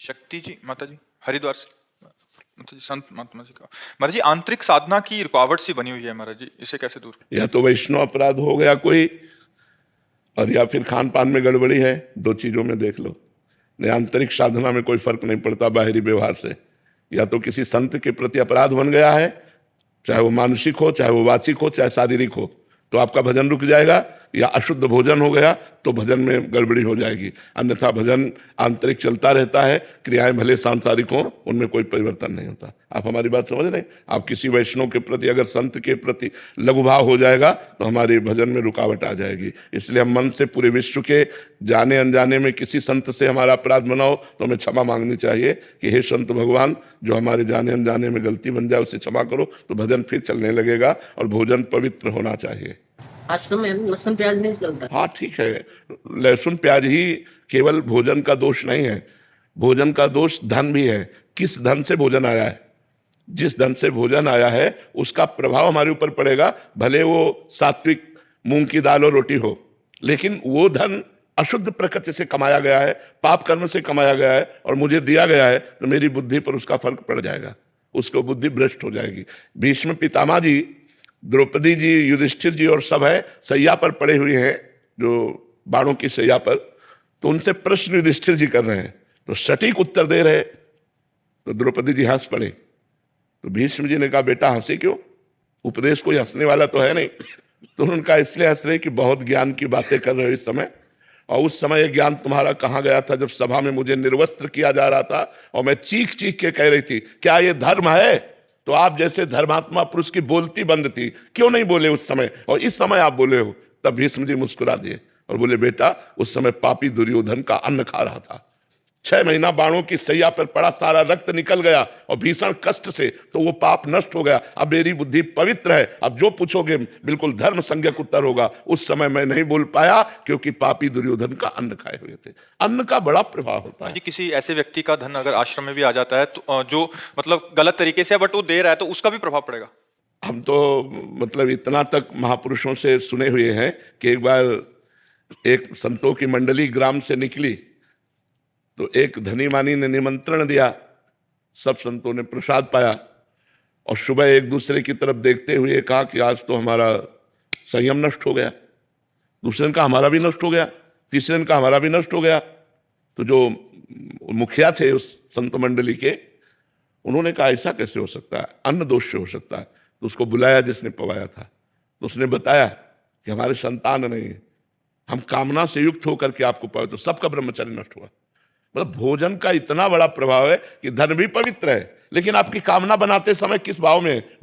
शक्ति जी, माता जी हरिद्वार से। माता जी, संत महात्मा जी का महाराज जी, आंतरिक साधना की रुकावट सी बनी हुई है महाराज जी, इसे कैसे दूर? या तो वैष्णव अपराध हो गया कोई, और या फिर खान पान में गड़बड़ी है। दो चीजों में देख लो। नहीं, आंतरिक साधना में कोई फर्क नहीं पड़ता बाहरी व्यवहार से। या तो किसी संत के प्रति अपराध बन गया है, चाहे वो मानसिक हो, चाहे वो वाचिक हो, चाहे शारीरिक हो, तो आपका भजन रुक जाएगा। या अशुद्ध भोजन हो गया तो भजन में गड़बड़ी हो जाएगी। अन्यथा भजन आंतरिक चलता रहता है, क्रियाएं भले सांसारिक हों, उनमें कोई परिवर्तन नहीं होता। आप हमारी बात समझ रहे हैं? आप किसी वैष्णव के प्रति, अगर संत के प्रति लघुभाव हो जाएगा तो हमारे भजन में रुकावट आ जाएगी। इसलिए हम मन से पूरे विश्व के जाने अनजाने में किसी संत से हमारा अपराध बना हो तो हमें क्षमा मांगनी चाहिए कि हे संत भगवान, जो हमारे जाने अनजाने में गलती बन जाए उसे क्षमा करो, तो भजन फिर चलने लगेगा और भोजन पवित्र होना चाहिए। आश्रम में लहसुन प्याज नहीं चलता। हाँ ठीक है, लहसुन प्याज ही केवल भोजन का दोष नहीं है, भोजन का दोष धन भी है। किस धन से भोजन आया है, जिस धन से भोजन आया है उसका प्रभाव हमारे ऊपर पड़ेगा। भले वो सात्विक मूंग की दाल और रोटी हो, लेकिन वो धन अशुद्ध प्रकृति से कमाया गया है, पाप कर्म से कमाया गया है और मुझे दिया गया है, तो मेरी बुद्धि पर उसका फर्क पड़ जाएगा, उसको बुद्धि भ्रष्ट हो जाएगी। भीष्म पितामह जी, द्रौपदी जी, युधिष्ठिर जी और सब है सैया पर पड़े हुए हैं, जो बाणों की सैया पर। तो उनसे प्रश्न युधिष्ठिर जी कर रहे हैं, तो सटीक उत्तर दे रहे, तो द्रौपदी जी हंस पड़े। तो भीष्म जी ने कहा, बेटा हंसे क्यों, उपदेश कोई हंसने वाला तो है नहीं। तो उनका इसलिए हंस रहे कि बहुत ज्ञान की बातें कर रहे हो इस समय, और उस समय ये ज्ञान तुम्हारा कहाँ गया था जब सभा में मुझे निर्वस्त्र किया जा रहा था और मैं चीख चीख के कह रही थी क्या ये धर्म है? तो आप जैसे धर्मात्मा पुरुष की बोलती बंद थी, क्यों नहीं बोले उस समय, और इस समय आप बोले हो? तब भीष्म जी मुस्कुरा दिए और बोले, बेटा उस समय पापी दुर्योधन का अन्न खा रहा था, 6 महीना बाणों की सैया पर पड़ा, सारा रक्त निकल गया और भीषण कष्ट से, तो वो पाप नष्ट हो गया। अब मेरी बुद्धि पवित्र है, अब जो पूछोगे बिल्कुल धर्म संज्ञक उत्तर होगा। उस समय मैं नहीं बोल पाया क्योंकि पापी दुर्योधन का अन्न खाए हुए थे। अन्न का बड़ा प्रभाव होता है। किसी ऐसे व्यक्ति का धन अगर आश्रम में भी आ जाता है तो जो मतलब गलत तरीके से, बट वो दे रहा है, तो उसका भी प्रभाव पड़ेगा। हम तो मतलब इतना तक महापुरुषों से सुने हुए हैं कि एक बार एक संतों की मंडली ग्राम से निकली, तो एक धनी मानी ने निमंत्रण दिया, सब संतों ने प्रसाद पाया और सुबह एक दूसरे की तरफ देखते हुए कहा कि आज तो हमारा संयम नष्ट हो गया। दूसरे ने कहा हमारा भी नष्ट हो गया, तीसरे ने कहा हमारा भी नष्ट हो गया। तो जो मुखिया थे उस संत मंडली के, उन्होंने कहा ऐसा कैसे हो सकता है, अन्न दोष से हो सकता है। तो उसको बुलाया जिसने पवाया था, तो उसने बताया कि हमारे संतान नहीं है, हम कामना से युक्त होकर के आपको पाए, तो सबका ब्रह्मचर्य नष्ट हुआ। मतलब भोजन का इतना बड़ा प्रभाव है कि धन भी पवित्र है, लेकिन आपकी कामना बनाते समय किस भाव में है